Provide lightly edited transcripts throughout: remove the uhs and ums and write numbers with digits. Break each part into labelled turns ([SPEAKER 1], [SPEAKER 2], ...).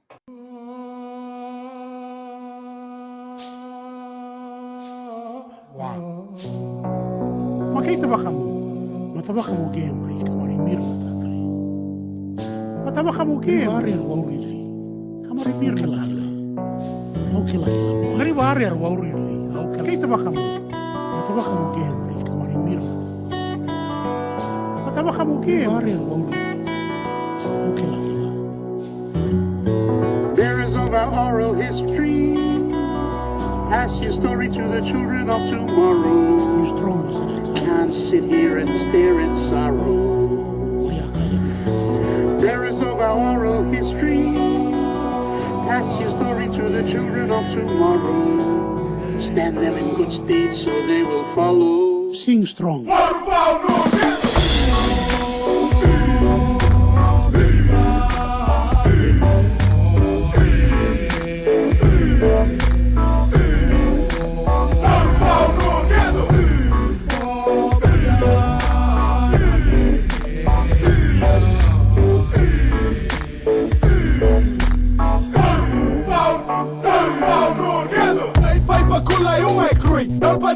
[SPEAKER 1] Wow. Makita ba kamu? Mataba kamu gemri kamari mirna tatri. Mataba kamu gemri. Ngari waurili. Kamari mirna lahila. Au kilahila boy. Ngari wari waurili. Au kita ba kamu? Mataba kamu gemri kamari mirna. Mataba kamu gemri. Ngari waurili. Au kilahila. There is of our oral history. Pass your story to the children of tomorrow. You strong, can't sit here and stare in sorrow. There is of our oral history. Pass your story to the children of tomorrow. Stand them in good stead so they will follow. Sing strong.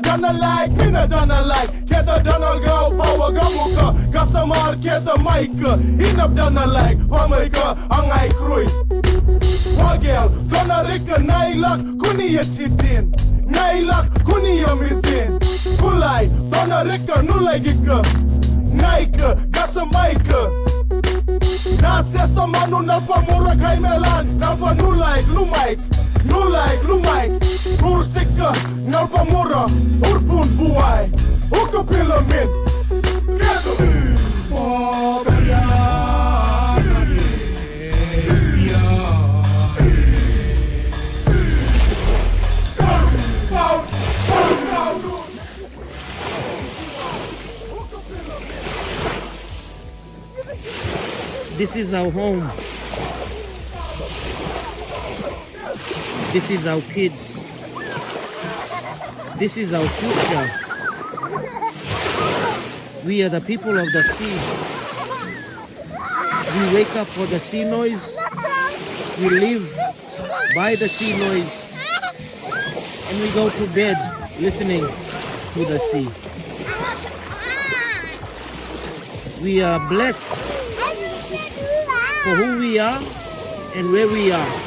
[SPEAKER 1] Dana like, mina dana like, keda dana go, power gamuka, gasamar keda mic, inap dana like, pamaika, angai krui. Wagel, dana rika nailak, kuniya chitin, nailak, kuniya misin. Kulai, dana rika nulaigika, naika, gasamaika. Nat sesta manu nalpamura kaimelan, nalpa nulaik, lumaik. Nulaik, lumaik, ursika, nalpamura, urpun buai, ukapilamin.
[SPEAKER 2] This is our home. This is our kids. This is our future. We are the people of the sea. We wake up for the sea noise. We live by the sea noise. And we go to bed listening to the sea. We are blessed for who we are and where we are.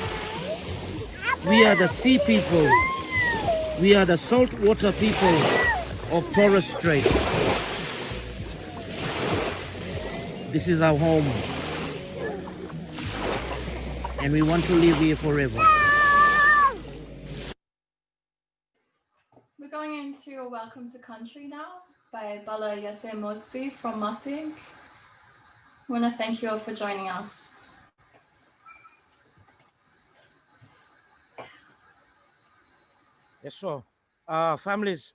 [SPEAKER 2] We are the sea people. We are the saltwater people of Torres Strait. This is our home. And we want to live here forever.
[SPEAKER 3] We're going into a Welcome to Country now by Bala Yasser Mosby from Masig. I want to thank you all for joining us.
[SPEAKER 2] Yes, sir. Families,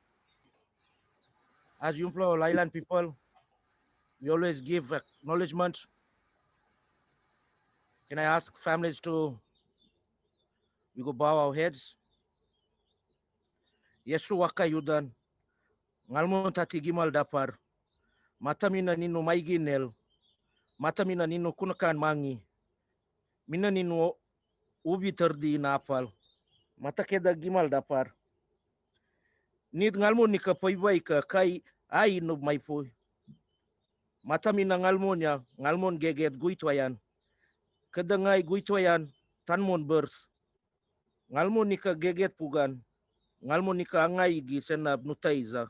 [SPEAKER 2] as you employ all island people, we always give acknowledgement. Can I ask families we go bow our heads? Yesu waka yudan, ngalmon tati gimal dapar, matamina nino maiginel, matamina nino kunakan mangi, mina nino ubi terdi napal, matakeda gimal dapar. Nid ngalmon nika paibai ka kai ai no maipo. Matamina ngalmonya, ngalmon geget guitwayan. Kedangai guitwayan, tanmon bers. Ngalmon nika geget pugan. Ngalmon nika angai gi senab nutaiza.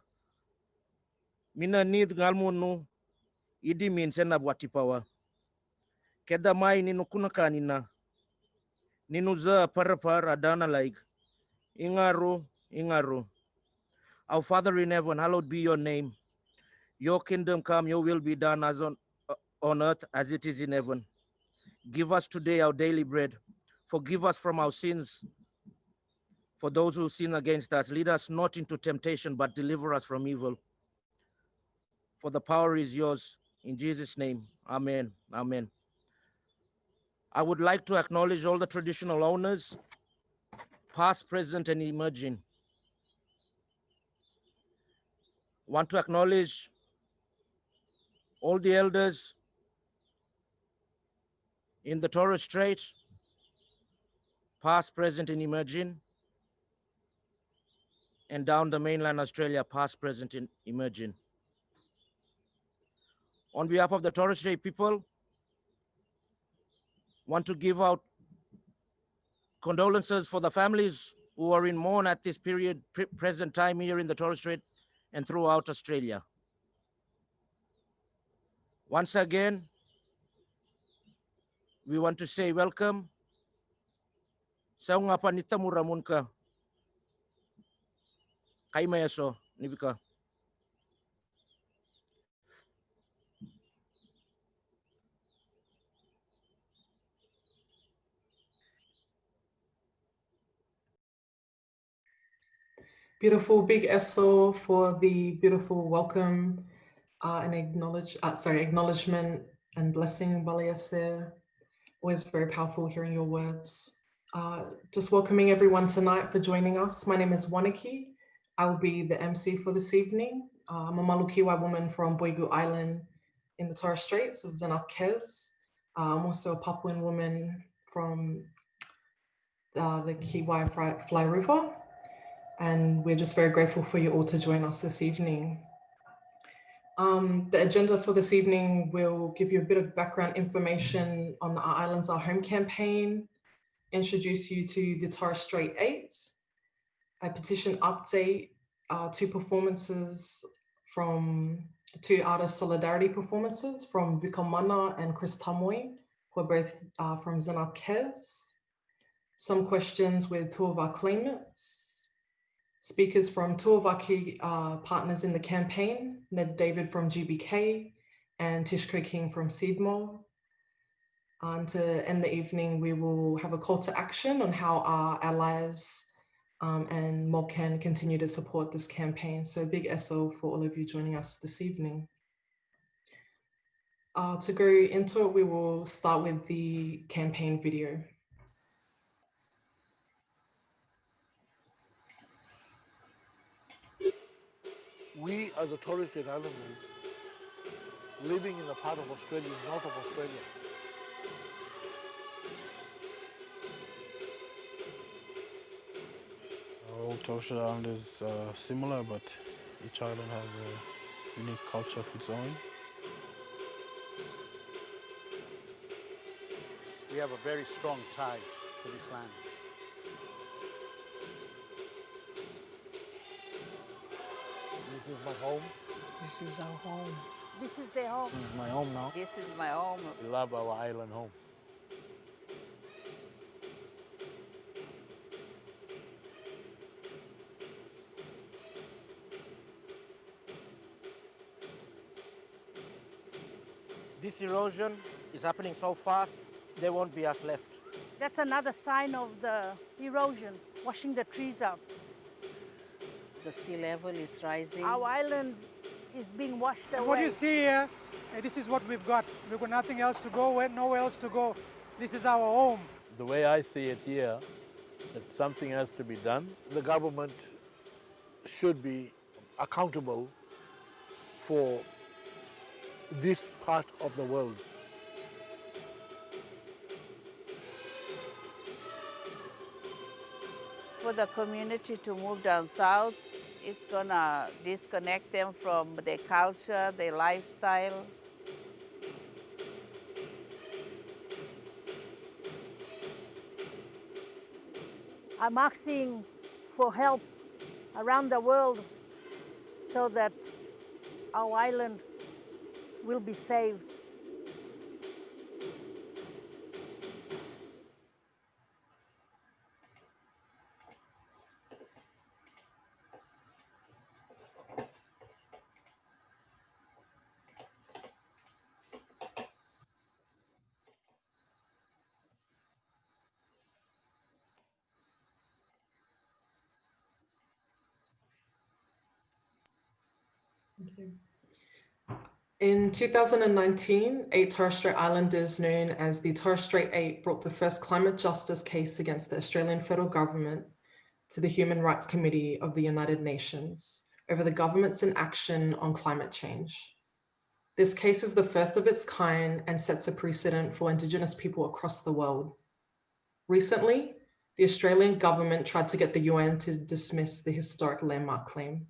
[SPEAKER 2] Mina nid ngalmon no idimin senab watipawa. Keda mai nino kunakanina. Nino za parapar adana laig. Ingaro, ingaro. Our Father in heaven, hallowed be your name. Your kingdom come, your will be done as on earth as it is in heaven. Give us today our daily bread. Forgive us from our sins. For those who sin against us, lead us not into temptation, but deliver us from evil. For the power is yours. In Jesus' name, amen. Amen. I would like to acknowledge all the traditional owners, past, present, and emerging. Want to acknowledge all the elders in the Torres Strait, past, present, and emerging, and down the mainland Australia, past, present, and emerging. On behalf of the Torres Strait people, want to give out condolences for the families who are in mourn at this period, present time here in the Torres Strait and throughout Australia. Once again, we want to say welcome. Sa nga panita muramun ka. Kay mayaso, nibika.
[SPEAKER 4] Beautiful, big SO for the beautiful welcome and acknowledgement and blessing, Balayase. Always very powerful hearing your words. Just welcoming everyone tonight for joining us. My name is Wanaki. I will be the MC for this evening. I'm a Malukiwa woman from Boigu Island in the Torres Straits of Zenapkez. I'm also a Papuan woman from the Kiwai Fly River. And we're just very grateful for you all to join us this evening. The agenda for this evening will give you a bit of background information on the Our Islands, Our Home campaign, introduce you to the Torres Strait 8, a petition update, two artist solidarity performances from Vikamana and Chris Tamoy, who are both from Zenapkez, some questions with two of our claimants, speakers from two of our key partners in the campaign, Ned David from GBK and Tishko King from Seedmo. And to end the evening, we will have a call to action on how our allies and mob can continue to support this campaign. So big SO for all of you joining us this evening. To go into it, we will start with the campaign video.
[SPEAKER 5] We as a Torres Strait Islanders living in a part of Australia, north of Australia,
[SPEAKER 6] all Torres Strait Islanders are similar, but each island has a unique culture of its own.
[SPEAKER 1] We have a very strong tie to this land.
[SPEAKER 5] this is my home.
[SPEAKER 6] This is our home.
[SPEAKER 7] This is their home.
[SPEAKER 6] This is my home now.
[SPEAKER 7] This is my home.
[SPEAKER 5] We love our island home.
[SPEAKER 2] This erosion is happening so fast, there won't be us left.
[SPEAKER 7] That's another sign of the erosion, washing the trees out.
[SPEAKER 8] The sea level is rising.
[SPEAKER 7] Our island is being washed away.
[SPEAKER 9] What you see here, this is what we've got. We've got nothing else to go, nowhere else to go. This is our home.
[SPEAKER 10] The way I see it here, that something has to be done.
[SPEAKER 5] The government should be accountable for this part of the world.
[SPEAKER 8] For the community to move down south, it's gonna disconnect them from their culture, their lifestyle.
[SPEAKER 7] I'm asking for help around the world so that our island will be saved.
[SPEAKER 4] In 2019, 8 Torres Strait Islanders known as the Torres Strait 8 brought the first climate justice case against the Australian federal government to the Human Rights Committee of the United Nations over the government's inaction on climate change. This case is the first of its kind and sets a precedent for Indigenous people across the world. Recently, the Australian government tried to get the UN to dismiss the historic landmark claim.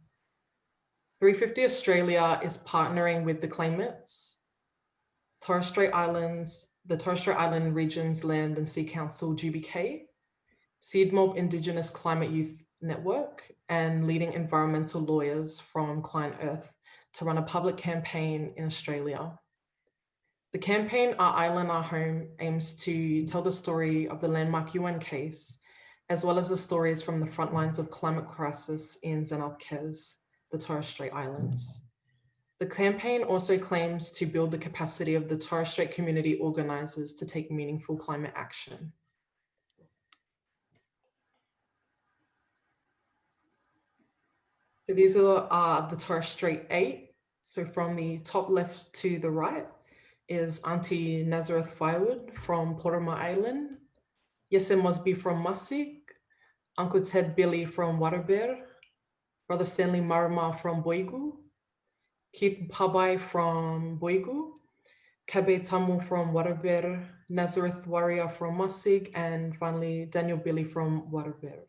[SPEAKER 4] 350 Australia is partnering with the claimants, Torres Strait Islands, the Torres Strait Island Regions Land and Sea Council, GBK, Seedmob Indigenous Climate Youth Network, and leading environmental lawyers from Client Earth to run a public campaign in Australia. The campaign, Our Island, Our Home, aims to tell the story of the landmark UN case, as well as the stories from the front lines of climate crisis in Zenaltkez, the Torres Strait Islands. The campaign also claims to build the capacity of the Torres Strait community organizers to take meaningful climate action. So these are the Torres Strait 8. So from the top left to the right is Auntie Nazareth Firewood from Poroma Island, Yese Mosby from Masik, Uncle Ted Billy from Waterbear, Brother Stanley Marama from Boigu, Keith Pabai from Boigu, Kabe Tamu from Waterbear, Nazareth Warrior from Masig, and finally Daniel Billy from Waterbear.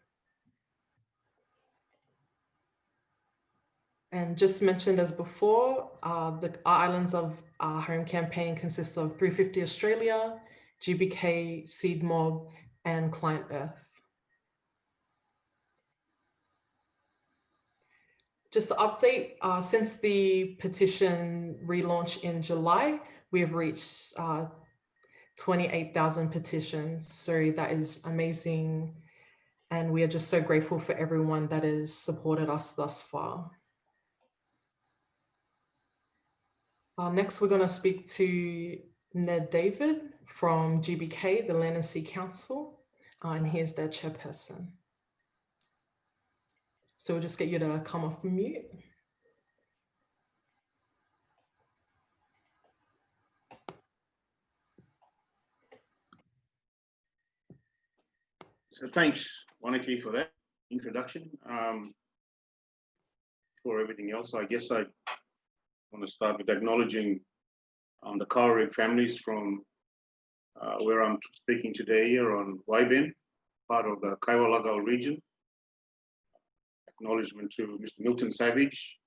[SPEAKER 4] And just mentioned as before, the Our Islands of Our Home campaign consists of 350 Australia, GBK, Seedmob, and Client Earth. Just to update, since the petition relaunch in July, we have reached 28,000 petitions. So that is amazing. And we are just so grateful for everyone that has supported us thus far. Next, we're going to speak to Ned David from GBK, the Land and Sea Council, and he's their chairperson. So we'll just get you to come off mute.
[SPEAKER 1] So thanks, Wanaki, for that introduction. For everything else, I guess I want to start with acknowledging the Kaureg families from where I'm speaking today here on Waiben, part of the Kaiwalagal region. Acknowledgement to Mr. Milton Savage,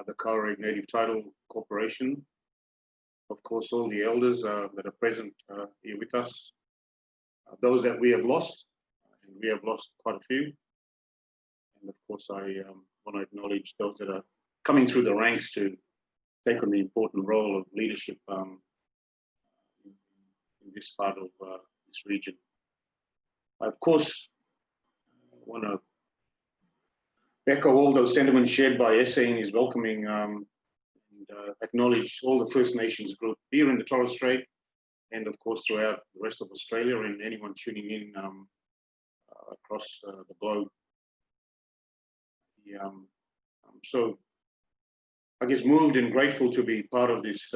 [SPEAKER 1] the Kaureg Native Title Corporation, of course, all the elders that are present here with us, those that we have lost, and we have lost quite a few. And of course, I want to acknowledge those that are coming through the ranks to take on the important role of leadership in this part of this region. I, of course, want to echo all those sentiments shared by Ese in his welcoming and acknowledge all the First Nations group here in the Torres Strait and of course throughout the rest of Australia and anyone tuning in across the globe. I'm so, I guess, moved and grateful to be part of this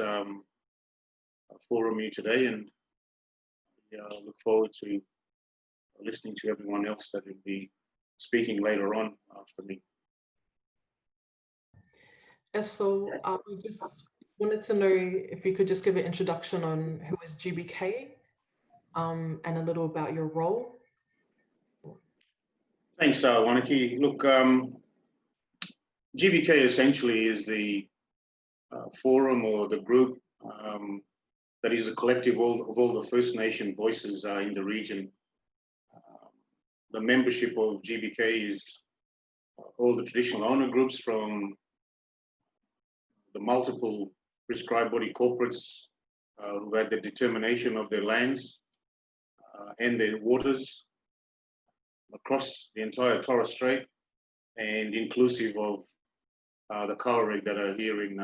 [SPEAKER 1] forum here today, and I look forward to listening to everyone else that will be speaking later on after me.
[SPEAKER 4] So I just wanted to know if you could just give an introduction on who is GBK and a little about your role.
[SPEAKER 1] Thanks, Wanaki. Look, GBK essentially is the forum or the group that is a collective of all the First Nation voices in the region. The membership of GBK is all the traditional owner groups from the multiple prescribed body corporates who had the determination of their lands and their waters across the entire Torres Strait, and inclusive of the Kaureg that are here in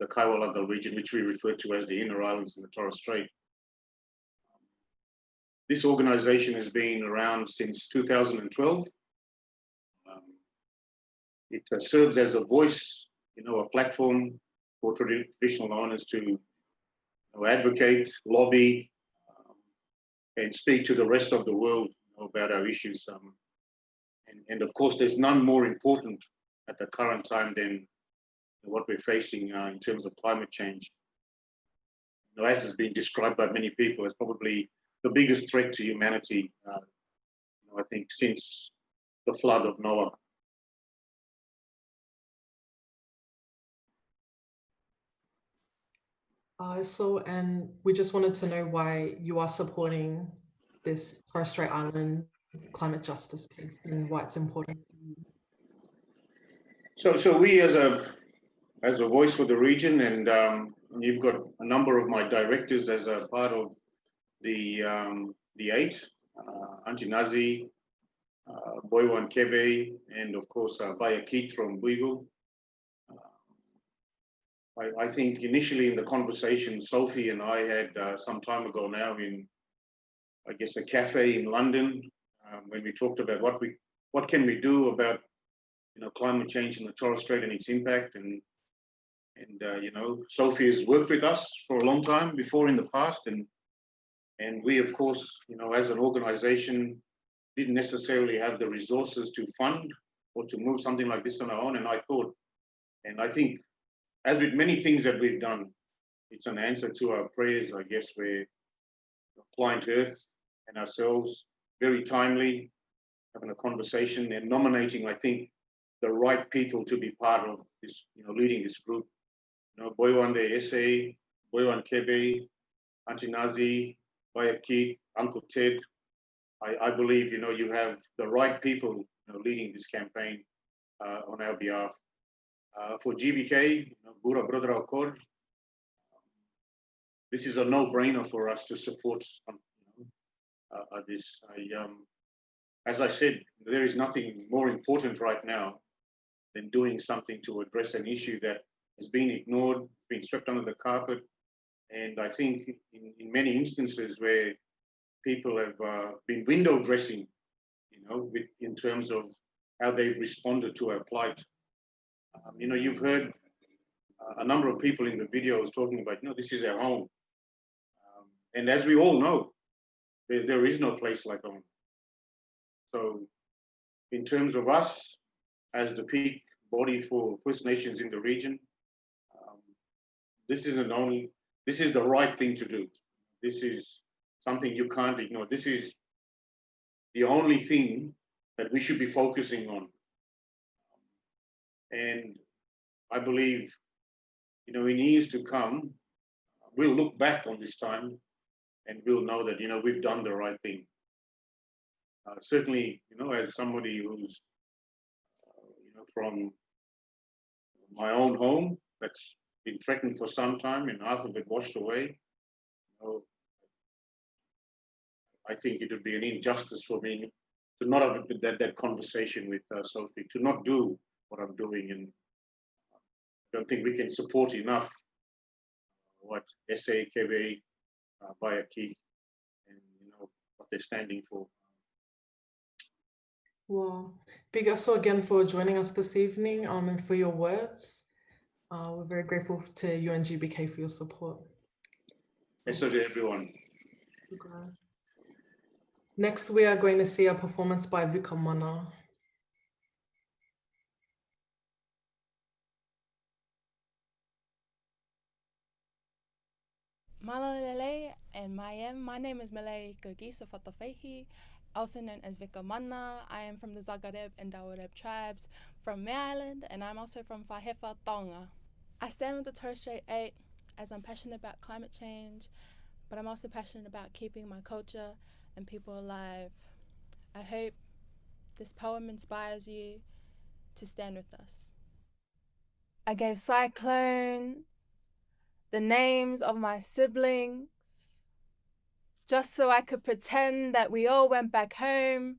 [SPEAKER 1] the Kaiwalagal region, which we refer to as the Inner Islands in the Torres Strait. This organization has been around since 2012. It serves as a voice, a platform for traditional owners to advocate, lobby, and speak to the rest of the world about our issues. And of course, there's none more important at the current time than what we're facing in terms of climate change. As has been described by many people, as probably the biggest threat to humanity I think since the flood of Noah.
[SPEAKER 4] And we just wanted to know why you are supporting this Torres Strait Island climate justice case and why it's important.
[SPEAKER 1] So we as a voice for the region, and you've got a number of my directors as a part of the eight, Auntie Nazi, Boywan Kebe, and of course Baya Keith from Buigu. I think initially in the conversation Sophie and I had some time ago now in, I guess, a cafe in London, when we talked about what can we do about climate change in the Torres Strait and its impact, and Sophie has worked with us for a long time before in the past, and we of course as an organization didn't necessarily have the resources to fund or to move something like this on our own, and I think as with many things that we've done, it's an answer to our prayers, I guess, where Client Earth and ourselves very timely having a conversation and nominating, I think, the right people to be part of this, leading this group. Boywan the SA, Boywan Kebe, Auntie Nazi, Bayaki, Uncle Ted. I believe, you have the right people, leading this campaign on our behalf. For GBK, Bura Brother Accord, this is a no-brainer for us to support this. As I said, there is nothing more important right now than doing something to address an issue that has been ignored, been swept under the carpet. And I think in many instances where people have been window dressing, in terms of how they've responded to our plight. You've heard a number of people in the videos talking about, this is our home. And as we all know, there is no place like home. So in terms of us, as the peak body for First Nations in the region, this is the right thing to do. This is something you can't ignore. This is the only thing that we should be focusing on. And I believe, in years to come, we'll look back on this time and we'll know that, we've done the right thing. Certainly, as somebody who's, from my own home that's been threatened for some time and half of it washed away, I think it would be an injustice for me to not have that conversation with Sophie, to not do what I'm doing, and I don't think we can support enough what SA, KB, Baya Keith, and what they're standing for.
[SPEAKER 4] Well, big also again for joining us this evening, and for your words. We're very grateful to you and GBK for your support.
[SPEAKER 1] Yes, so to everyone.
[SPEAKER 4] Okay. Next, we are going to see a performance by Vikamana.
[SPEAKER 11] Malalele and Mayem. My name is Malay Gagisa Fatafehi, also known as Vikamana. I am from the Zagareb and Dawareb tribes from May Island, and I'm also from Whahefa, Tonga. I stand with the Torres Strait 8 as I'm passionate about climate change, but I'm also passionate about keeping my culture and people alive. I hope this poem inspires you to stand with us. I gave cyclones the names of my siblings just so I could pretend that we all went back home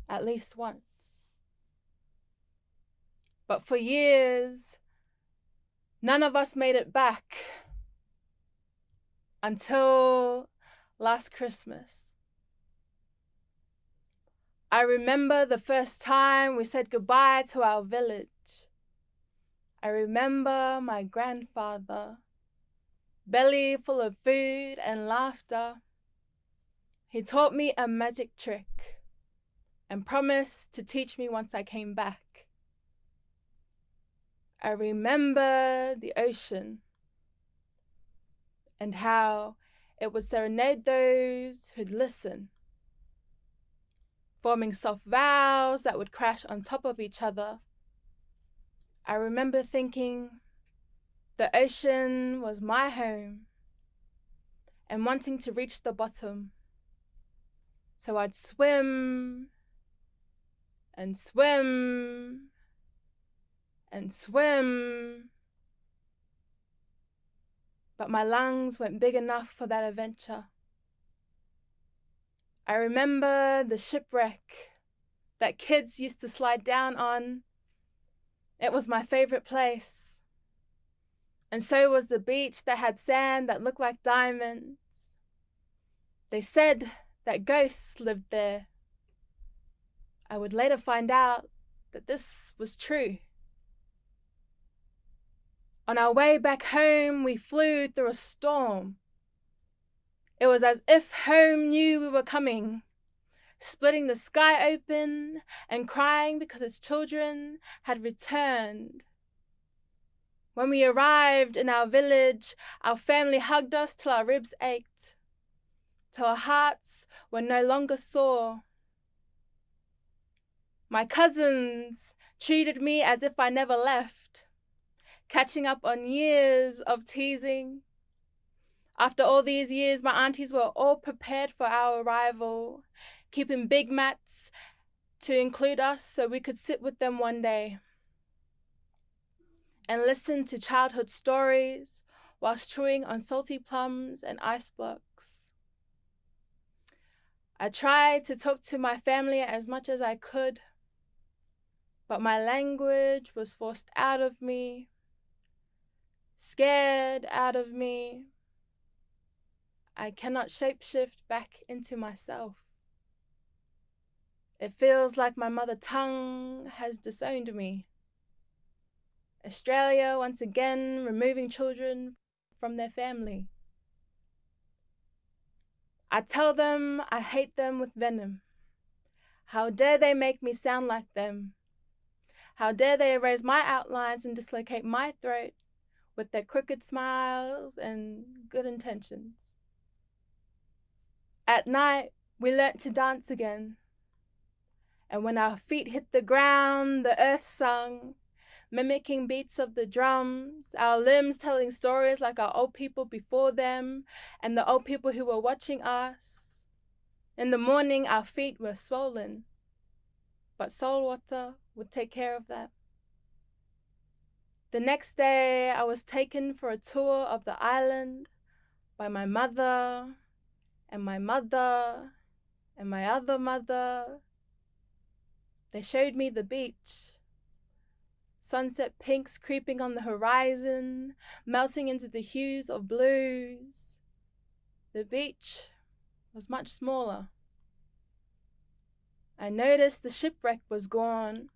[SPEAKER 11] at least once. But for years, none of us made it back until last Christmas. I remember the first time we said goodbye to our village. I remember my grandfather, belly full of food and laughter. He taught me a magic trick and promised to teach me once I came back. I remember the ocean and how it would serenade those who'd listen. forming soft vows that would crash on top of each other. I remember thinking the ocean was my home and wanting to reach the bottom. So I'd swim and swim and swim. But my lungs weren't big enough for that adventure. I remember the shipwreck that kids used to slide down on. It was my favorite place. And so was the beach that had sand that looked like diamonds. They said that ghosts lived there. I would later find out that this was true. On our way back home, we flew through a storm. It was as if home knew we were coming, splitting the sky open and crying because its children had returned. When we arrived in our village, our family hugged us till our ribs ached, till our hearts were no longer sore. My cousins treated me as if I never left, catching up on years of teasing. After all these years, my aunties were all prepared for our arrival, keeping big mats to include us so we could sit with them one day and listen to childhood stories whilst chewing on salty plums and ice blocks. I tried to talk to my family as much as I could, but my language was forced out of me, scared out of me. I cannot shapeshift back into myself. It feels like my mother tongue has disowned me. Australia once again removing children from their family. I tell them I hate them with venom. How dare they make me sound like them? How dare they erase my outlines and dislocate my throat with their crooked smiles and good intentions? At night, we learnt to dance again. And when our feet hit the ground, the earth sung, mimicking beats of the drums, our limbs telling stories like our old people before them and the old people who were watching us. In the morning, our feet were swollen, but soul water would take care of that. The next day, I was taken for a tour of the island by my mother and my mother and my other mother. They showed me the beach. Sunset pinks creeping on the horizon, melting into the hues of blues. The beach was much smaller. I noticed the shipwreck was gone.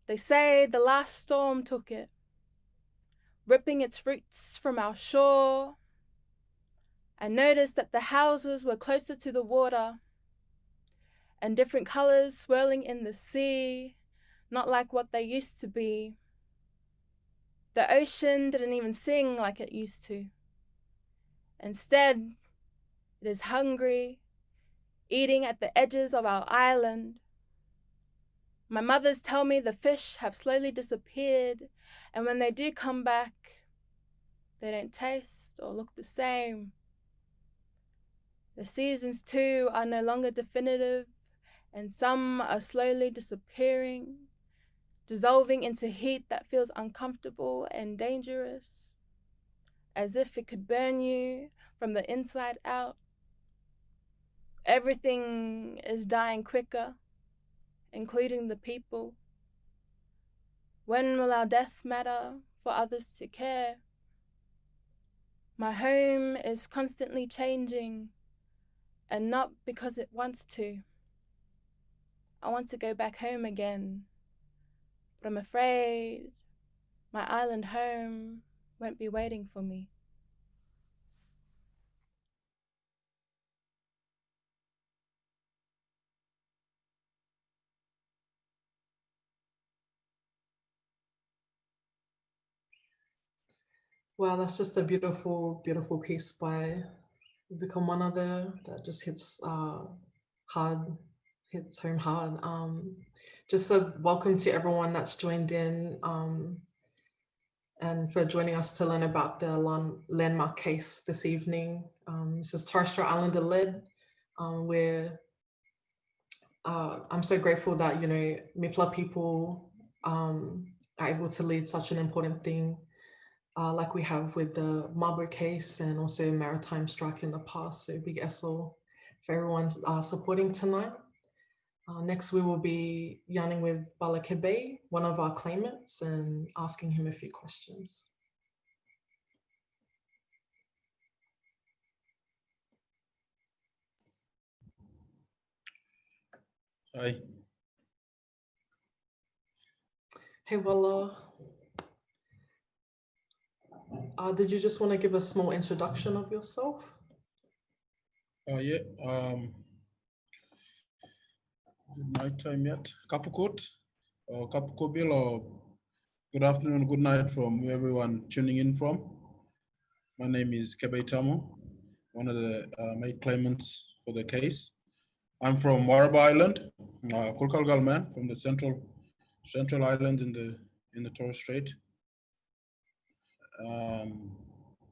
[SPEAKER 11] They say the last storm took it, ripping its roots from our shore. I noticed that the houses were closer to the water and different colors swirling in the sea, not like what they used to be. The ocean didn't even sing like it used to. Instead, it is hungry, eating at the edges of our island. My mothers tell me the fish have slowly disappeared, and when they do come back, they don't taste or look the same. The seasons, too, are no longer definitive, and some are slowly disappearing, dissolving into heat that feels uncomfortable and dangerous, as if it could burn you from the inside out. Everything is dying quicker, including the people. When will our death matter for others to care? My home is constantly changing, and not because it wants to. I want to go back home again, but I'm afraid my island home won't be waiting for me.
[SPEAKER 4] Wow, that's just a beautiful, beautiful piece by Vikamanana there that just hits hard hits home hard. Just a welcome to everyone that's joined in and for joining us to learn about the landmark case this evening. This is Torres Strait Islander led, where I'm so grateful that, you know, Mipla people are able to lead such an important thing like we have with the Mabo case and also maritime strike in the past. So big SO for everyone supporting tonight. Next, we will be yarning with Bala Kebe, one of our claimants, and asking him a few questions.
[SPEAKER 12] Hi.
[SPEAKER 4] Hey, Bala. Did you just want to give a small introduction of yourself?
[SPEAKER 12] Yeah. Night time yet? Kapukot or Kapukobil, or good afternoon, good night from everyone tuning in from. My name is Kebe Tamo, one of the main claimants for the case. I'm from Waraba Island, Kulkalgal man from the central island in the Torres Strait.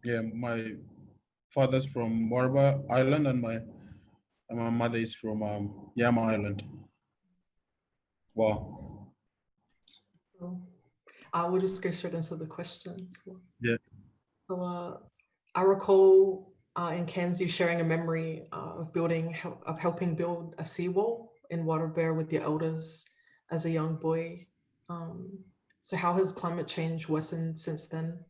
[SPEAKER 12] Yeah, my father's from Waraba Island and my mother is from Yama Island. Wow.
[SPEAKER 4] We'll just go straight into the questions.
[SPEAKER 12] Yeah.
[SPEAKER 4] So I recall in Cairns you sharing a memory of helping build a seawall in Waterbear with your elders as a young boy. So how has climate change worsened since then?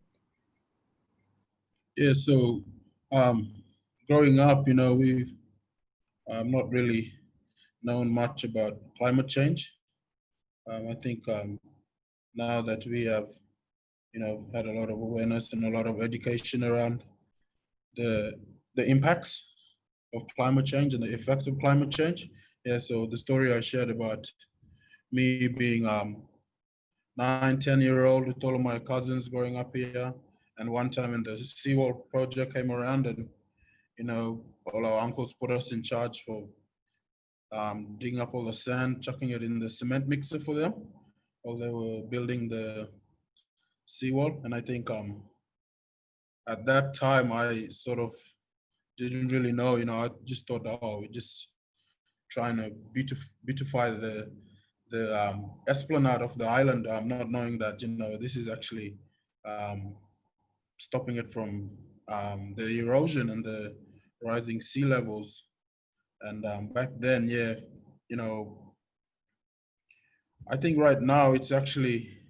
[SPEAKER 12] Yeah, so growing up, you know, we've not really known much about climate change. I think now that we have, you know, had a lot of awareness and a lot of education around the impacts of climate change and the effects of climate change. Yeah, so the story I shared about me being 9-10-year-old with all of my cousins growing up here, and one time when the seawall project came around, and you know, all our uncles put us in charge for digging up all the sand, chucking it in the cement mixer for them while they were building the seawall. And I think at that time, I sort of didn't really know, you know, I just thought, oh, we're just trying to beautify the esplanade of the island, not knowing that, you know, this is actually stopping it from the erosion and the rising sea levels. And back then, yeah, you know, I think right now it's actually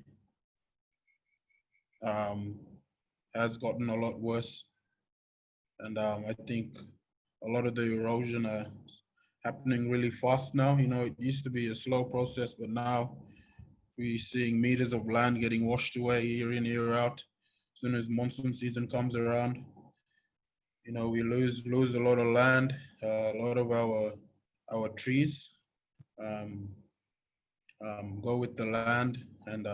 [SPEAKER 12] has gotten a lot worse. And I think a lot of the erosion are happening really fast now. You know, it used to be a slow process, but now we're seeing meters of land getting washed away year in, year out. As soon as monsoon season comes around, you know, we lose a lot of land, a lot of our trees go with the land, and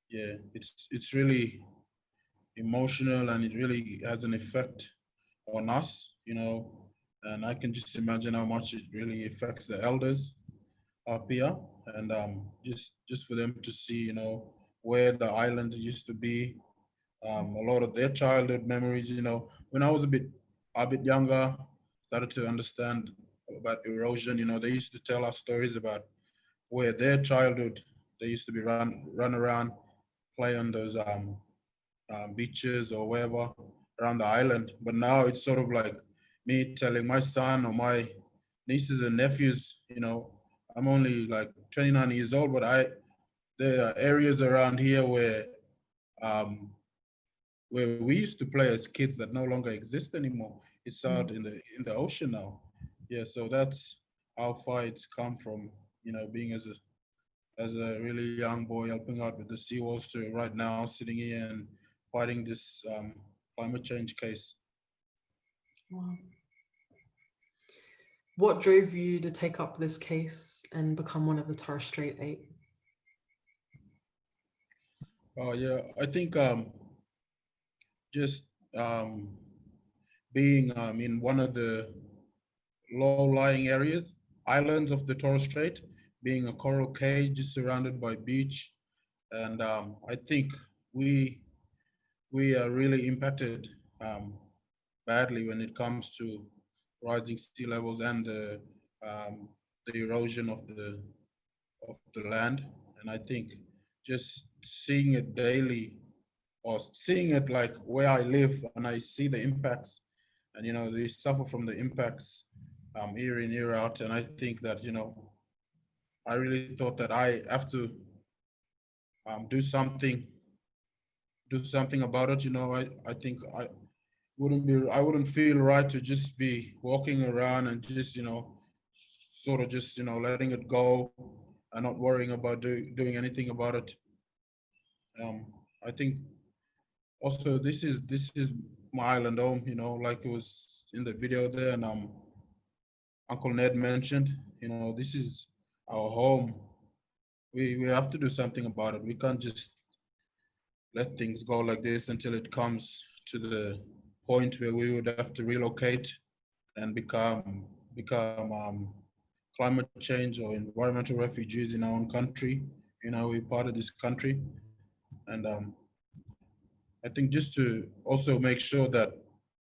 [SPEAKER 12] yeah, it's really emotional, and it really has an effect on us, you know, and I can just imagine how much it really affects the elders up here, and just for them to see, you know, where the island used to be, a lot of their childhood memories, you know, when I was a bit younger, started to understand about erosion, you know, they used to tell us stories about where their childhood, they used to be run around, play on those beaches or wherever around the island. But now it's sort of like me telling my son or my nieces and nephews, you know, I'm only like 29 years old, but there are areas around here where we used to play as kids that no longer exist anymore. It's out in the ocean now. Yeah, so that's how far it's come from, you know, being as a really young boy helping out with the seawalls to right now sitting here and fighting this climate change case.
[SPEAKER 4] Wow. What drove you to take up this case and become one of the Torres Strait 8?
[SPEAKER 12] Oh yeah, I think just being in one of the low-lying areas, islands of the Torres Strait, being a coral cage just surrounded by beach. And I think we are really impacted badly when it comes to rising sea levels and the erosion of the land. And I think just seeing it daily, or seeing it like where I live, and I see the impacts, and they suffer from the impacts year in, year out. And I think that I really thought that I have to do something about it. I think I wouldn't feel right to just be walking around and just sort of just letting it go and not worrying about doing anything about it. I think also this is my island home, like it was in the video there, and Uncle Ned mentioned, this is our home. We have to do something about it. We can't just let things go like this until it comes to the point where we would have to relocate and become climate change or environmental refugees in our own country. We're part of this country. And I think just to also make sure that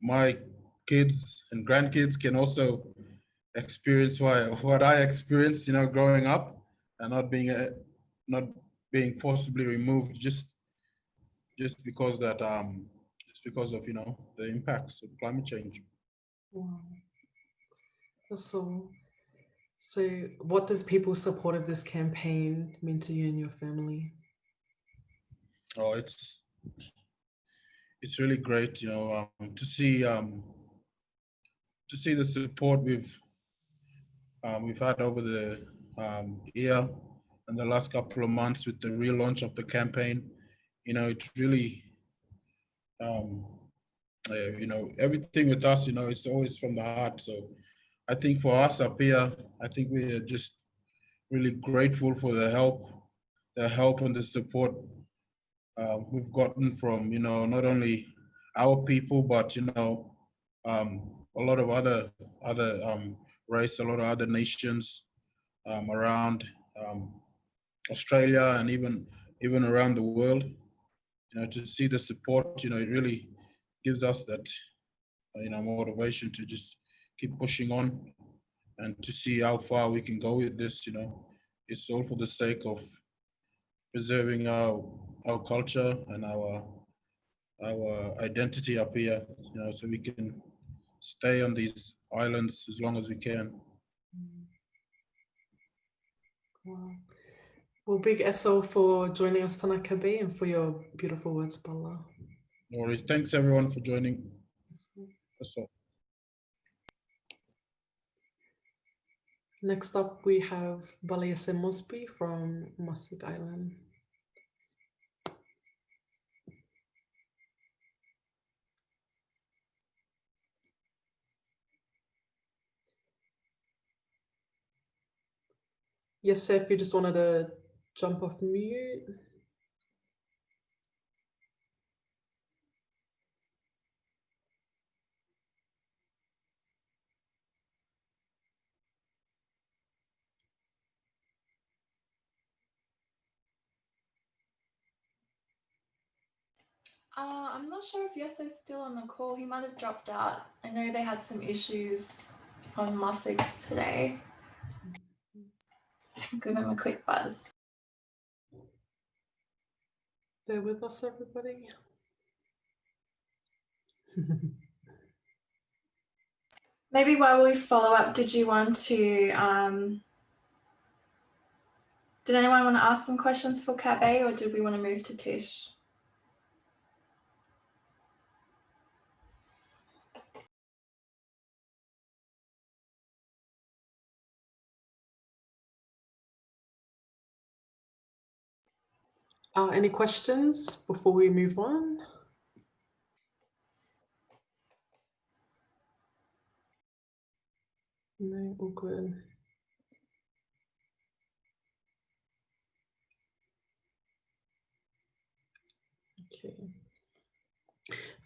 [SPEAKER 12] my kids and grandkids can also experience what I experienced, growing up, and not being forcibly removed just because that just because of the impacts of climate change.
[SPEAKER 4] Wow. So what does people's support of this campaign mean to you and your family?
[SPEAKER 12] Oh, it's really great, to see the support we've had over the year and the last couple of months with the relaunch of the campaign. It really everything with us, it's always from the heart. So I think for us up here, I think we are just really grateful for the help and the support we've gotten from, not only our people, but, a lot of other race, a lot of other nations around Australia and even around the world. To see the support, it really gives us that, motivation to just keep pushing on and to see how far we can go with this. It's all for the sake of preserving our culture and our identity up here, so we can stay on these islands as long as we can.
[SPEAKER 4] Wow. Well, big SO for joining us tonight, Kabe, and for your beautiful words, Bala.
[SPEAKER 12] No worries. Thanks everyone for joining. That's all.
[SPEAKER 4] Next up, we have Baliase Mosby from Masig Island. Yes, sir, if you just wanted to jump off mute.
[SPEAKER 3] I'm not sure if Yeso's still on the call. He might have dropped out. I know they had some issues on Musik today. I'll give him a quick buzz.
[SPEAKER 4] Bear with us, everybody.
[SPEAKER 3] Maybe while we follow up, did you want to, did anyone want to ask some questions for Kabe, or did we want to move to Tish?
[SPEAKER 4] Any questions before we move on? No, all good. Okay.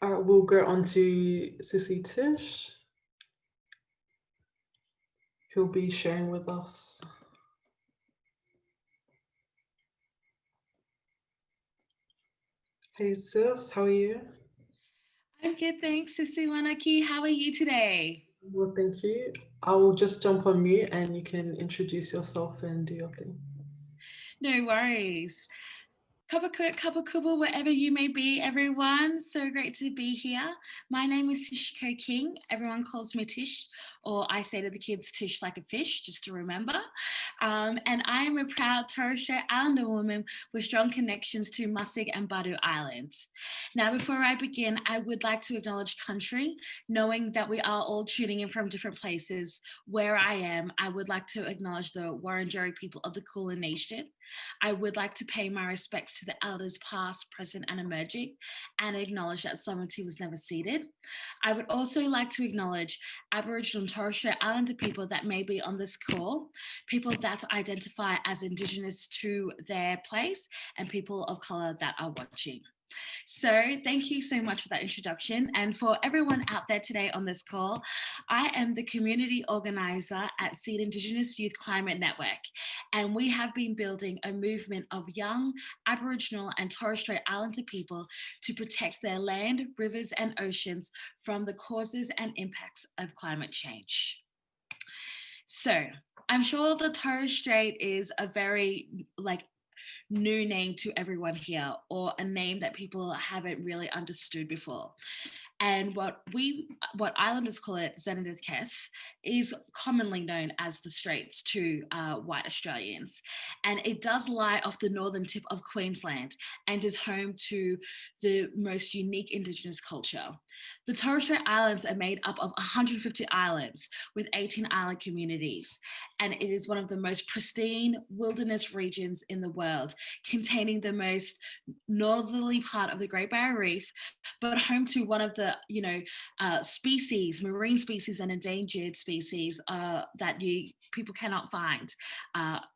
[SPEAKER 4] All right, we'll go on to Sissy Tish, who'll be sharing with us. Hey sis, how are you?
[SPEAKER 13] I'm good, thanks. Sisi Wanaki, how are you today?
[SPEAKER 4] Well, thank you. I will just jump on mute and you can introduce yourself and do your thing.
[SPEAKER 13] No worries. Kabakut, Kabakuba, wherever you may be, everyone. So great to be here. My name is Tishiko King. Everyone calls me Tish, or I say to the kids, Tish like a fish, just to remember. And I am a proud Torres Strait Islander woman with strong connections to Musig and Badu Islands. Now, before I begin, I would like to acknowledge country, knowing that we are all tuning in from different places. Where I am, I would like to acknowledge the Wurundjeri people of the Kulin Nation. I would like to pay my respects to the elders past, present and emerging and acknowledge that sovereignty was never ceded. I would also like to acknowledge Aboriginal and Torres Strait Islander people that may be on this call, people that identify as Indigenous to their place and people of colour that are watching. So thank you so much for that introduction. And for everyone out there today on this call, I am the community organizer at Seed Indigenous Youth Climate Network. And we have been building a movement of young Aboriginal and Torres Strait Islander people to protect their land, rivers and oceans from the causes and impacts of climate change. So I'm sure the Torres Strait is a very new name to everyone here, or a name that people haven't really understood before. And what islanders call it, Zenadith Kes, is commonly known as the Straits to white Australians. And it does lie off the northern tip of Queensland and is home to the most unique Indigenous culture. The Torres Strait Islands are made up of 150 islands with 18 island communities. And it is one of the most pristine wilderness regions in the world, containing the most northerly part of the Great Barrier Reef, but home to one of the species, marine species and endangered species that people cannot find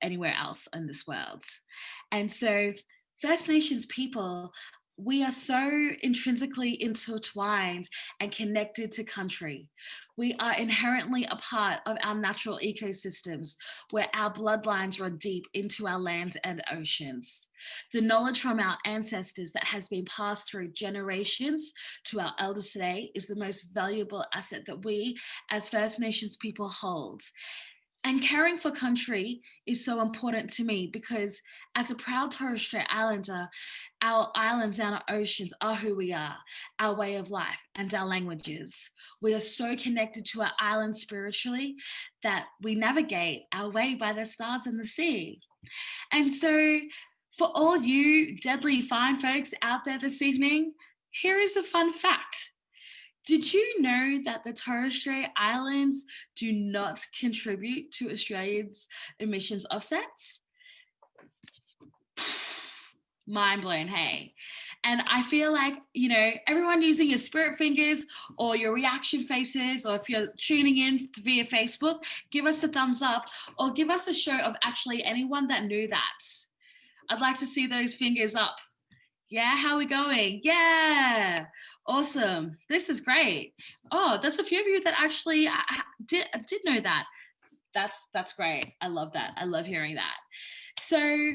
[SPEAKER 13] anywhere else in this world. And so First Nations people, we are so intrinsically intertwined and connected to country. We are inherently a part of our natural ecosystems where our bloodlines run deep into our lands and oceans. The knowledge from our ancestors that has been passed through generations to our elders today is the most valuable asset that we as First Nations people hold. And caring for country is so important to me because as a proud Torres Strait Islander, our islands and our oceans are who we are, our way of life and our languages. We are so connected to our islands spiritually that we navigate our way by the stars and the sea. And so for all you deadly fine folks out there this evening, here is a fun fact. Did you know that the Torres Strait Islands do not contribute to Australia's emissions offsets? Mind blown, hey. And I feel like, everyone using your spirit fingers or your reaction faces, or if you're tuning in via Facebook, give us a thumbs up or give us a show of actually anyone that knew that. I'd like to see those fingers up. Yeah, how are we going? Yeah, awesome. This is great. Oh, there's a few of you that actually did know that. That's great. I love that. I love hearing that. So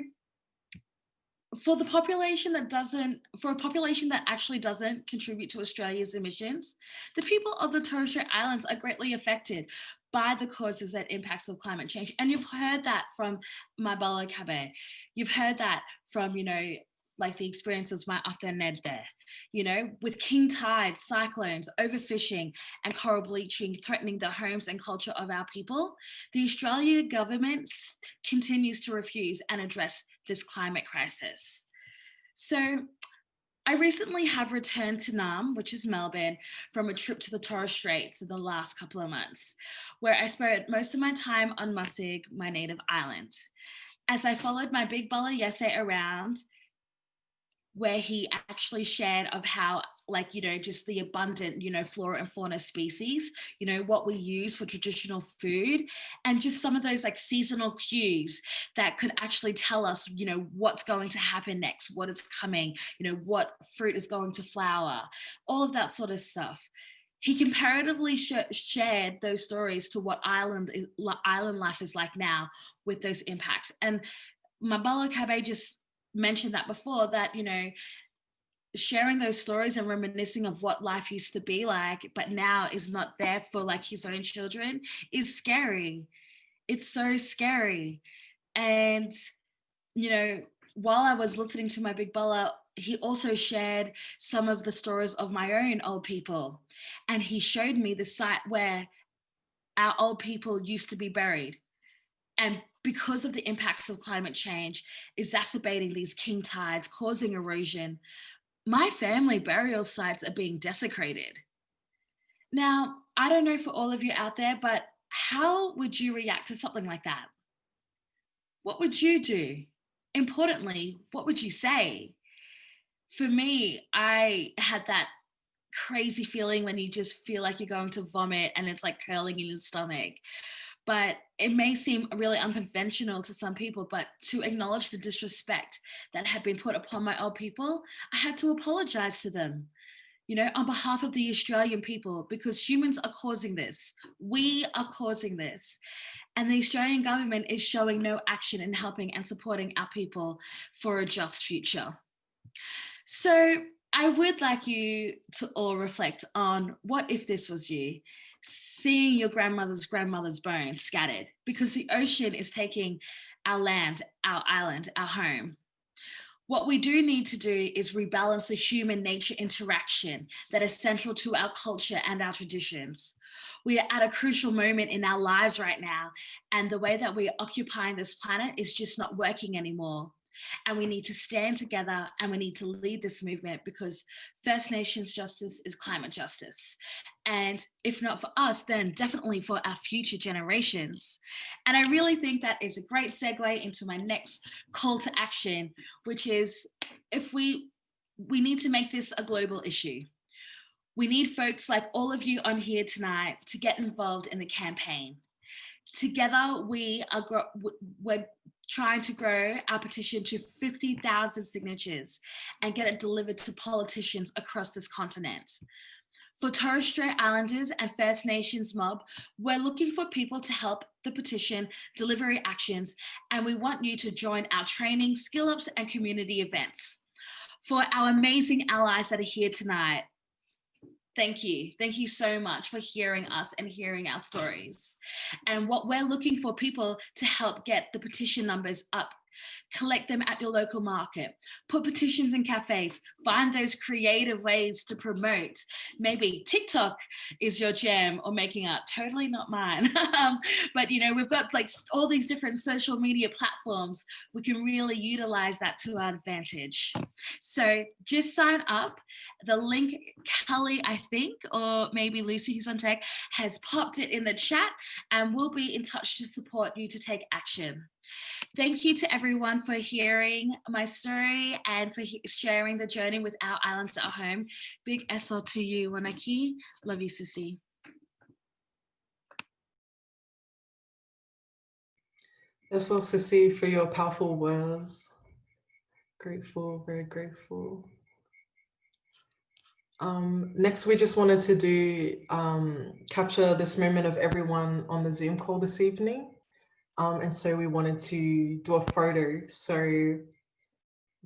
[SPEAKER 13] for a population that actually doesn't contribute to Australia's emissions, the people of the Torres Strait Islands are greatly affected by the causes and impacts of climate change. And you've heard that from my Bala Kabe. You've heard that from, the experiences my Arthur Ned there, with king tides, cyclones, overfishing, and coral bleaching threatening the homes and culture of our people, the Australian government continues to refuse and address this climate crisis. So I recently have returned to Naarm, which is Melbourne, from a trip to the Torres Straits in the last couple of months, where I spent most of my time on Musig, my native island. As I followed my big Bala Yese around, where he actually shared of how, just the abundant, flora and fauna species, what we use for traditional food, and just some of those seasonal cues that could actually tell us, what's going to happen next, what is coming, what fruit is going to flower, all of that sort of stuff. he comparatively shared those stories to what island life is like now with those impacts. And Mabala Kabe just mentioned that before, that, you know, sharing those stories and reminiscing of what life used to be like, but now is not there for like his own children, is scary. It's so scary. And, you know, while I was listening to my Big Bala, he also shared some of the stories of my own old people. And he showed me the site where our old people used to be buried. And because of the impacts of climate change, exacerbating these king tides, causing erosion, my family burial sites are being desecrated. Now, I don't know for all of you out there, but how would you react to something like that? What would you do? Importantly, what would you say? For me, I had that crazy feeling when you just feel like you're going to vomit and it's like curling in your stomach. But it may seem really unconventional to some people, but to acknowledge the disrespect that had been put upon my old people, I had to apologize to them, you know, on behalf of the Australian people, because humans are causing this. We are causing this. And the Australian government is showing no action in helping and supporting our people for a just future. So I would like you to all reflect on, what if this was you, seeing your grandmother's bones scattered because the ocean is taking our land, our island, our home. What we do need to do is rebalance the human-nature interaction that is central to our culture and our traditions. We are at a crucial moment in our lives right now, and the way that we are occupying this planet is just not working anymore. And we need to stand together and we need to lead this movement, because First Nations justice is climate justice. And if not for us, then definitely for our future generations. And I really think that is a great segue into my next call to action, which is, if we need to make this a global issue. We need folks like all of you on here tonight to get involved in the campaign. Together, we're trying to grow our petition to 50,000 signatures and get it delivered to politicians across this continent. For Torres Strait Islanders and First Nations mob, we're looking for people to help the petition delivery actions, and we want you to join our training, skill ups, and community events. For our amazing allies that are here tonight, thank you. Thank you so much for hearing us and hearing our stories. And what we're looking for people to help get the petition numbers up. Collect them at your local market, put petitions in cafes, find those creative ways to promote. Maybe TikTok is your jam, or making art, totally not mine. But you know, we've got like all these different social media platforms. We can really utilize that to our advantage. So just sign up. The link, Kelly, I think, or maybe Lucy, who's on tech, has popped it in the chat, and we'll be in touch to support you to take action. Thank you to everyone for hearing my story and for sharing the journey with our islands at home. Big SL to you, Wanaki. Love you, Sissy.
[SPEAKER 4] SL Sissy for your powerful words. Grateful, very grateful. Next, we just wanted to do capture this moment of everyone on the Zoom call this evening. And so we wanted to do a photo. So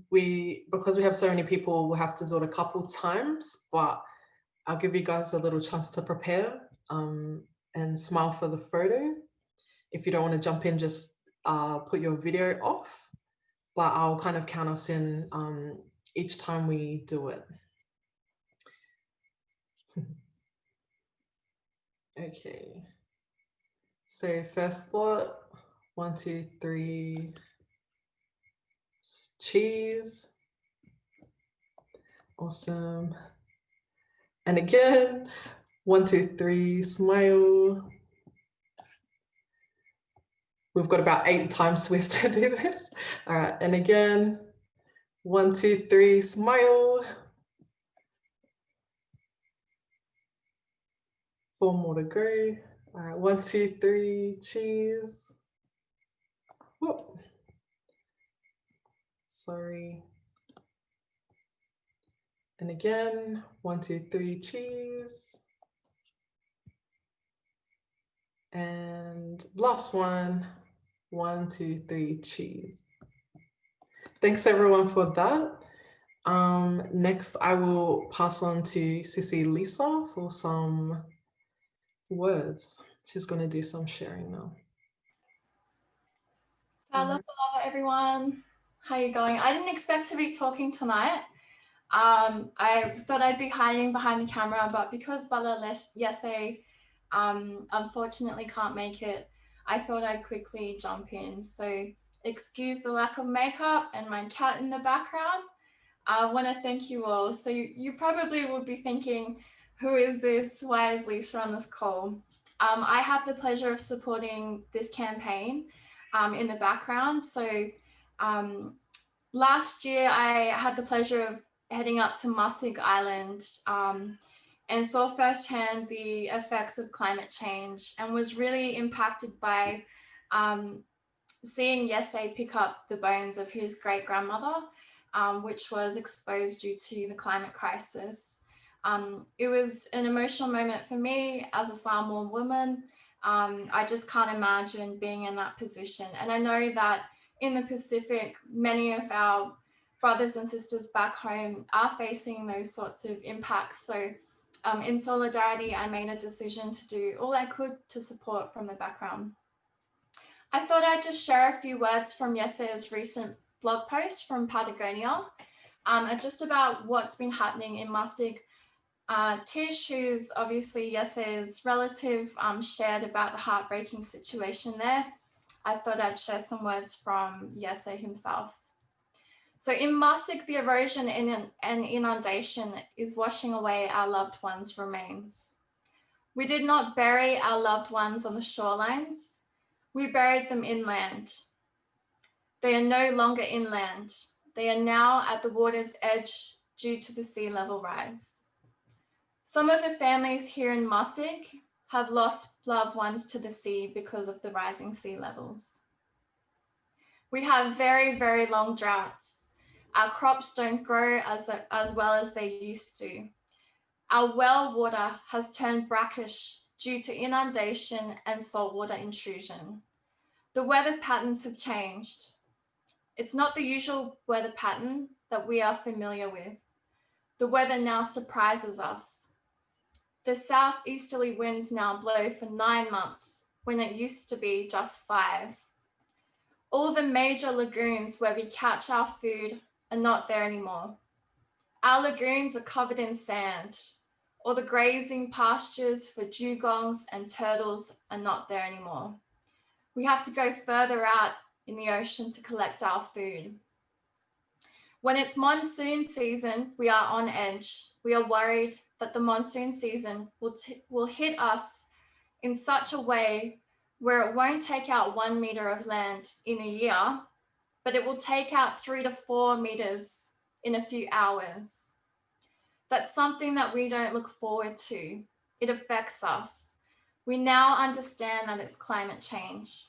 [SPEAKER 4] because we have so many people, we'll have to do it a couple times, but I'll give you guys a little chance to prepare and smile for the photo. If you don't want to jump in, just put your video off, but I'll kind of count us in each time we do it. Okay. So first thought, 1, 2, 3, cheese. Awesome. And again, 1, 2, 3, smile. We've got about 8 times we have to do this. All right, and again, 1, 2, 3, smile. 4 more to go. All right, 1, 2, 3, cheese. Whoop. Sorry. And again, 1, 2, 3, cheese. And last one, 1, 2, 3, cheese. Thanks everyone for that. Next, I will pass on to Sissy Lisa for some words. She's going to do some sharing now.
[SPEAKER 3] Hello, everyone. How you going? I didn't expect to be talking tonight. I thought I'd be hiding behind the camera, but because Bala Yese unfortunately can't make it, I thought I'd quickly jump in. So excuse the lack of makeup and my cat in the background. I want to thank you all. So you probably would be thinking, who is this? Why is Lisa on this call? I have the pleasure of supporting this campaign in the background. So last year I had the pleasure of heading up to Musig Island and saw firsthand the effects of climate change and was really impacted by seeing Yese pick up the bones of his great-grandmother, which was exposed due to the climate crisis. It was an emotional moment for me as a Samoan woman. I just can't imagine being in that position. And I know that in the Pacific, many of our brothers and sisters back home are facing those sorts of impacts. So in solidarity, I made a decision to do all I could to support from the background. I thought I'd just share a few words from Yese's recent blog post from Patagonia, just about what's been happening in Musig. Tish, who's obviously Yese's relative, shared about the heartbreaking situation there. I thought I'd share some words from Yese himself. So in Musig, the erosion and inundation is washing away our loved ones' remains. We did not bury our loved ones on the shorelines. We buried them inland. They are no longer inland. They are now at the water's edge due to the sea level rise. Some of the families here in Musig have lost loved ones to the sea because of the rising sea levels. We have very, very long droughts. Our crops don't grow as well as they used to. Our well water has turned brackish due to inundation and saltwater intrusion. The weather patterns have changed. It's not the usual weather pattern that we are familiar with. The weather now surprises us. The southeasterly winds now blow for 9 months when it used to be just 5. All the major lagoons where we catch our food are not there anymore. Our lagoons are covered in sand. All the grazing pastures for dugongs and turtles are not there anymore. We have to go further out in the ocean to collect our food. When it's monsoon season, we are on edge. We are worried that the monsoon season will hit us in such a way where it won't take out 1 meter of land in a year, but it will take out 3 to 4 meters in a few hours. That's something that we don't look forward to. It affects us. We now understand that it's climate change.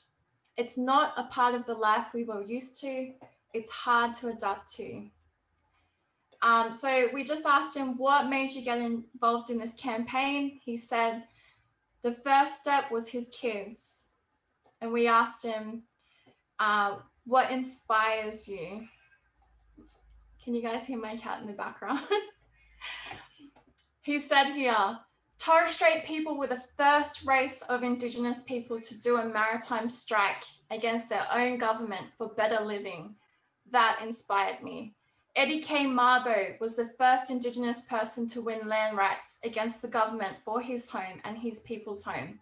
[SPEAKER 3] It's not a part of the life we were used to. It's hard to adapt to. So we just asked him, what made you get involved in this campaign? He said the first step was his kids. And we asked him, what inspires you? Can you guys hear my cat in the background? He said here, Torres Strait people were the first race of Indigenous people to do a maritime strike against their own government for better living. That inspired me. Eddie K. Mabo was the first Indigenous person to win land rights against the government for his home and his people's home.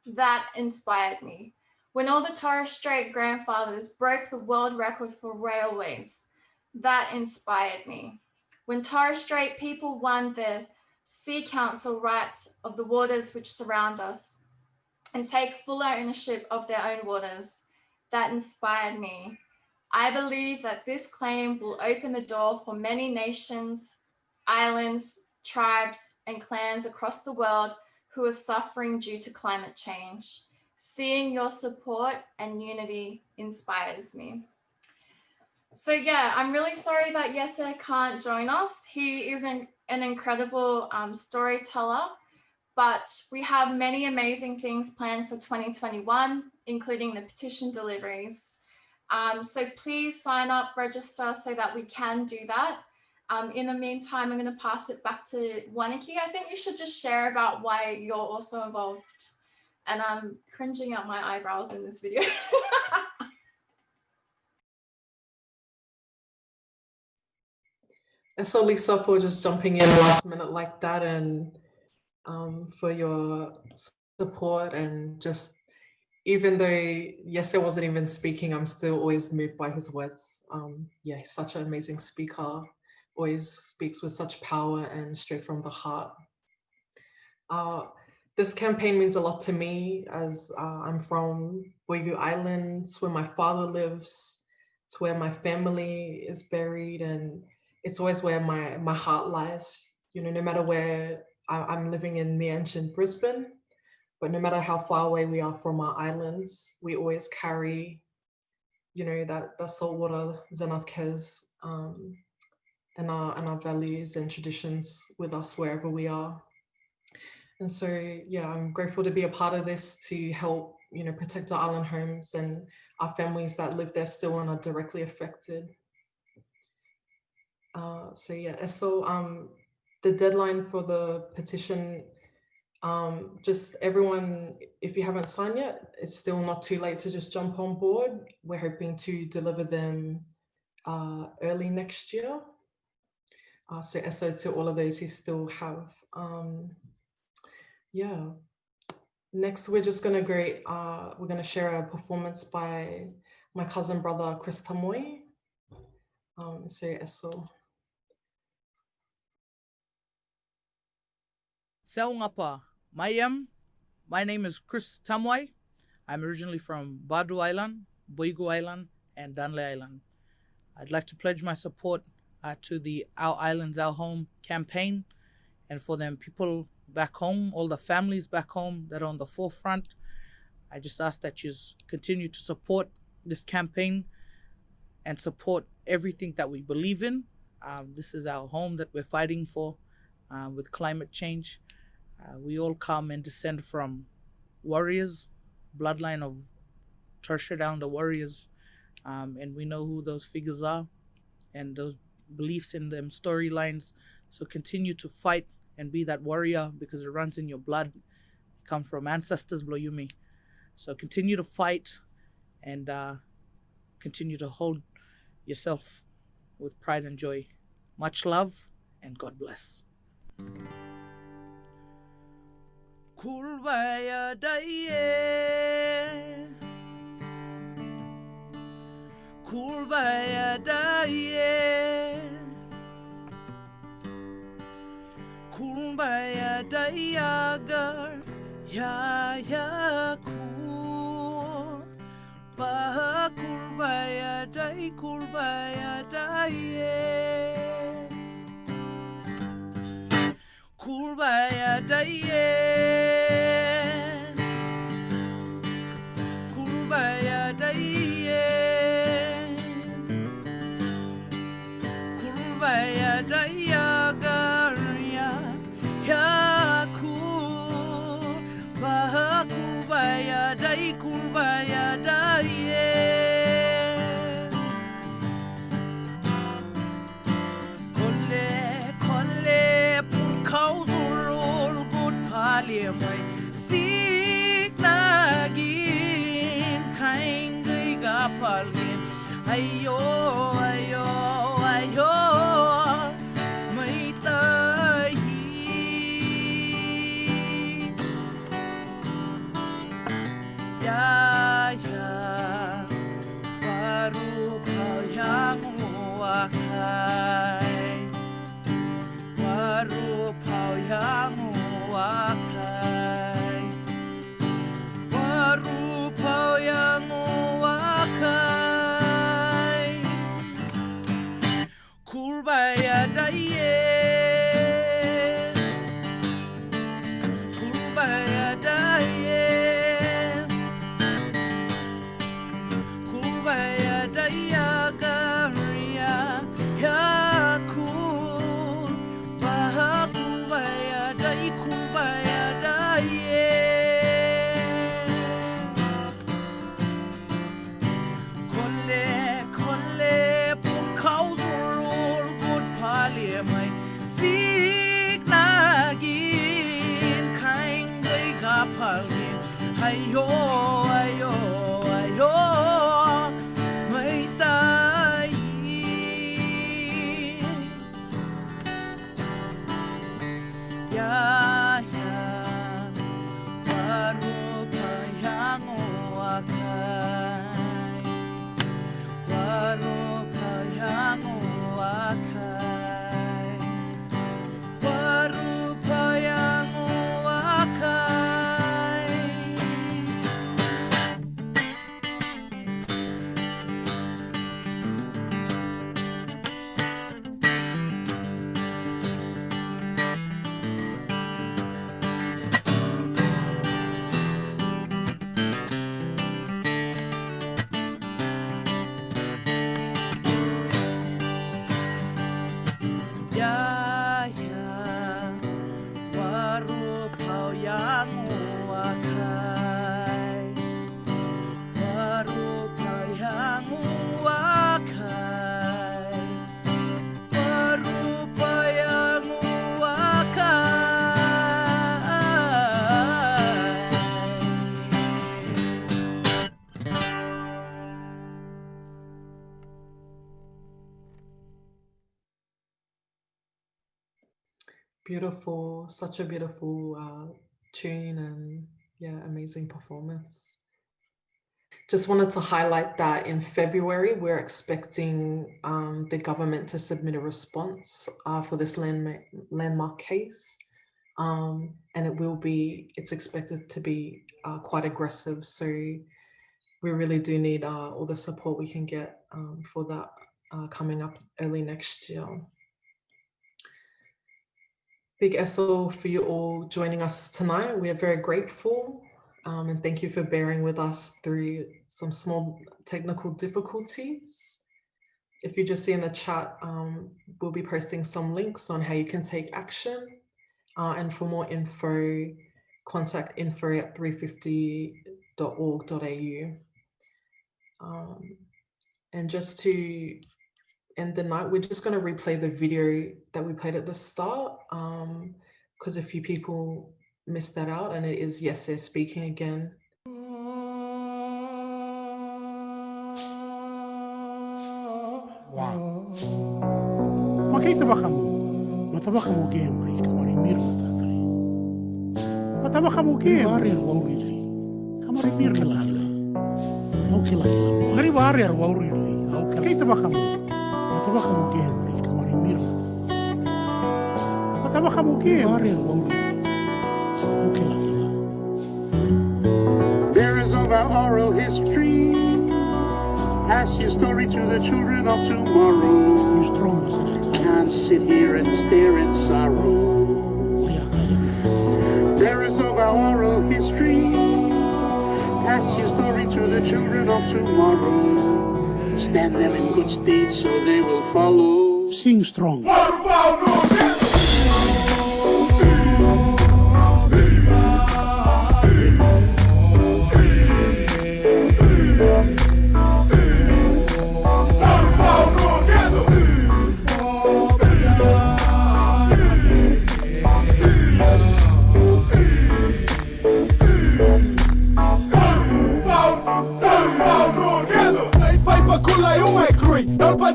[SPEAKER 3] That inspired me. When all the Torres Strait grandfathers broke the world record for railways, that inspired me. When Torres Strait people won the Sea Council rights of the waters which surround us and take full ownership of their own waters, that inspired me. I believe that this claim will open the door for many nations, islands, tribes, and clans across the world who are suffering due to climate change. Seeing your support and unity inspires me. So yeah, I'm really sorry that Yese can't join us. He is an incredible storyteller, But we have many amazing things planned for 2021, including the petition deliveries. So please sign up, register so that we can do that. In the meantime, I'm going to pass it back to Waniki. I think you should just share about why you're also involved. And I'm cringing at my eyebrows in this video.
[SPEAKER 4] And so Lisa, for just jumping in last minute like that, and for your support, and just even though yes, I wasn't even speaking, I'm still always moved by his words. Yeah, he's such an amazing speaker, always speaks with such power and straight from the heart. This campaign means a lot to me, as I'm from Boigu Island. It's where my father lives. It's where my family is buried, and it's always where my heart lies. You know, no matter where I'm living in Mianch, Brisbane, but no matter how far away we are from our islands, we always carry, you know, that saltwater Zanatkas and our values and traditions with us wherever we are. And so, yeah, I'm grateful to be a part of this to help, you know, protect our island homes and our families that live there still and are directly affected. So yeah, so the deadline for the petition, just everyone, if you haven't signed yet, it's still not too late to just jump on board. We're hoping to deliver them early next year. So to all of those who still have, yeah. Next, we're just gonna we're gonna share a performance by my cousin brother, Chris Tamoy. So.
[SPEAKER 14] Saungapa, Mayam. My name is Chris Tamoy. I'm originally from Badu Island, Boigu Island, and Danley Island. I'd like to pledge my support to the Our Islands, Our Home campaign, and for them people back home, all the families back home that are on the forefront. I just ask that you continue to support this campaign and support everything that we believe in. This is our home that we're fighting for with climate change. We all come and descend from warriors, bloodline of Tertia down the warriors, and we know who those figures are and those beliefs in them storylines. So continue to fight and be that warrior, because it runs in your blood. You come from ancestors below you, me. So continue to fight and continue to hold yourself with pride and joy. Much love and God bless. Kulbaya daye, kulbaya daye, kulbaya dayagar ya ku, bah kulbaya daye. Kurbaya daye, kurbaya daye, kurbaya daya garya ya ku, bah kurbaya daye. Mai sik nagin kain gay gapalgin ayo may tahi ya baru kau yang wakai, baru kau yang wakai. mai sig nagin kaing dei kapalgin ayo ayo ayo mai tai ya ya baru payang wakai baru payang wakai baru payang wakai ya ya baru payang wakai baru payang wakai baru payang
[SPEAKER 4] Beautiful, such a beautiful tune and yeah, amazing performance. Just wanted to highlight that in February, we're expecting the government to submit a response for this landmark case. And it's expected to be quite aggressive. So we really do need all the support we can get for that coming up early next year. Big SO for you all joining us tonight. We are very grateful and thank you for bearing with us through some small technical difficulties. If you just see in the chat, we'll be posting some links on how you can take action. And for more info, contact info@350.org.au. And just to end the night, we're just going to replay the video that we played at the start because a few people missed that out, and it is Yesé speaking again.
[SPEAKER 1] Wow. Makita ba kamu? Mataba kamu game ri kamari mirna tatri. Mataba kamu game. Wari waurili. Kamari mirna lahila. Auke lahila. Ngari wari waurili. Auke. Makita ba kamu? Mataba kamu game ri kamari mirna. Mataba kamu game. Wari waurili. Auke lahila. There is of our oral history. Pass your story to the children of tomorrow. Can't sit here and stare in sorrow. There is of our oral history. Pass your story to the children of tomorrow. Stand them in good stead so they will follow. Sing strong.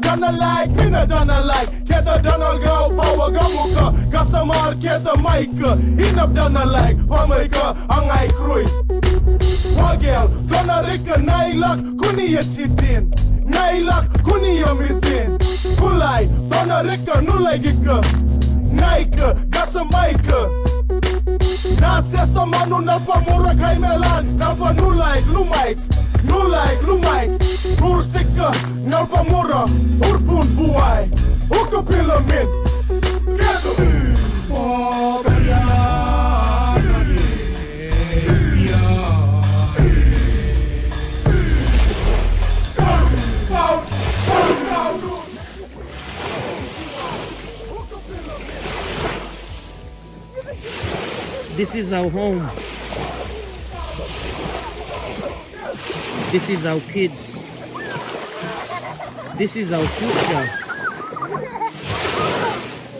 [SPEAKER 15] Dana like, mina dana like. Keda dana go, power gamuka. Gasamar keda maika. Inap dana like, pamaika, angai krui. Wagel, dana rika nailak, kuni yachitin. Nailak, kuni yamizin. Kulai, dana rika nulai gika. Naika, gasamaika. Nat sesta manu napa mura kaimelan. Napa nulai, lumaik. Nulai, lumaik. Ursika, napa mura. Urpun buai. Ukapilamin. Kedo.
[SPEAKER 2] This is our home. This is our kids. This is our future.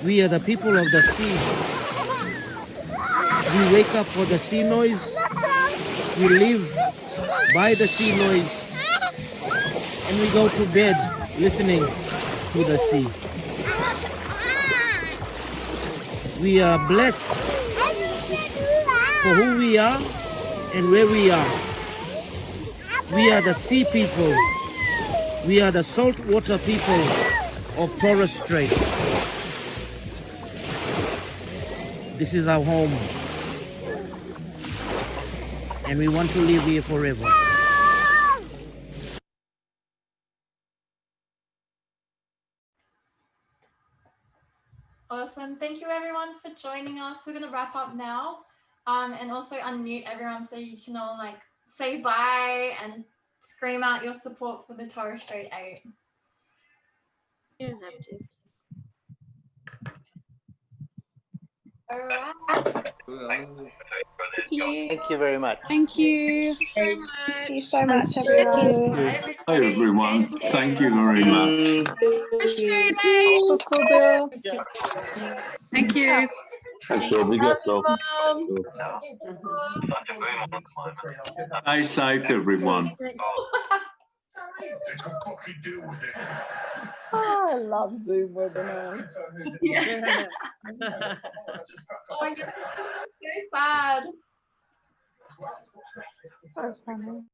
[SPEAKER 2] We are the people of the sea. We wake up for the sea noise. We live by the sea noise. And we go to bed listening to the sea. We are blessed for who we are and where we are. We are the sea people. We are the saltwater people of Torres Strait. This is our home. And we want to live here forever.
[SPEAKER 3] Awesome. Thank you everyone for joining us. We're going to wrap up now. And also unmute everyone so you can all like say bye and scream out your support for the Torres Strait 8.
[SPEAKER 16] You don't have to.
[SPEAKER 3] All right.
[SPEAKER 16] Thank you very much.
[SPEAKER 17] Thank you.
[SPEAKER 16] Thank
[SPEAKER 17] you so much, everyone.
[SPEAKER 18] Hi everyone, thank you very much.
[SPEAKER 17] Thank you.
[SPEAKER 18] Thank you. Big up, though. Stay safe, everyone.
[SPEAKER 17] Oh, I love Zoom webinars.
[SPEAKER 3] Yeah. Oh, you're so sad.
[SPEAKER 17] So funny.